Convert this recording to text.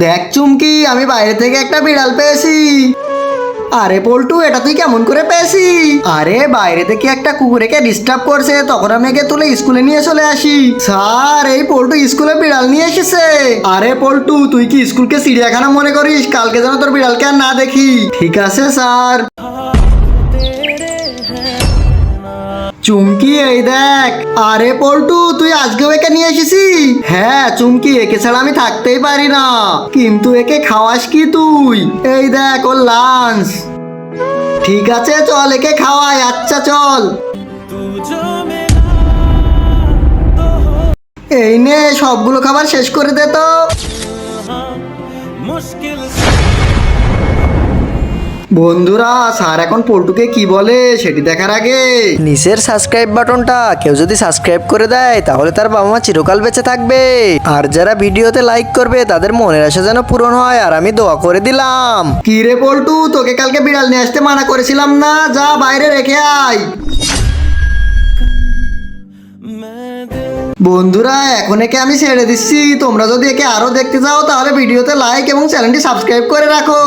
দেখ চুমকি, আমি বাইরে থেকে একটা বিড়াল পেয়েছি। আরে পল্টু, এটা তুই কেমন করে পেয়েছি? আরে বাইরে থেকে একটা কুকুরকে ডিস্টার্ব করছে, তখন আমি একে তুলে স্কুলে নিয়ে চলে আসি। স্যার, এই পল্টু স্কুলে বিড়াল নিয়ে এসেছে। আরে পল্টু, তুই কি স্কুলকে চিড়িয়াখানা মনে করিস? কালকে যেন তোর বিড়ালকে আর না দেখি। ঠিক আছে স্যার। চুমকি, এই দেখ। আরে পল্টু, তুই আজকেও একে নিয়ে এসেছি? হ্যাঁ চুমকি, একে ছাড়া আমি থাকতেই পারি না। কিন্তু একে খাওয়াস কি তুই? এই দেখ ওর লাঞ্চ। ঠিক আছে চল, একে খাওয়াই। আচ্ছা চল। এই নে, সবগুলো খাবার শেষ করে দে তো। বন্ধুরা, স্যার এখন পল্টুকে কি বলে সেটি দেখার আগে নিচের সাবস্ক্রাইব বাটনটা কেউ যদি সাবস্ক্রাইব করে দেয় তাহলে তার বাবা মা চিরকাল বেঁচে থাকবে। আর যারা ভিডিওতে লাইক করবে তাদের মনের আশা যেন পূরণ হয়, আর আমি দোয়া করে দিলাম। কি রে পল্টু, তোকে কালকে বিড়াল নিয়ে আসতে মানা করেছিলাম না? যা বাইরে রেখে আয়। বন্ধুরা, এখন একে আমি ছেড়ে দিচ্ছি। তোমরা যদি একে আরো দেখতে চাও তাহলে ভিডিওতে লাইক এবং চ্যানেলটি সাবস্ক্রাইব করে রাখো।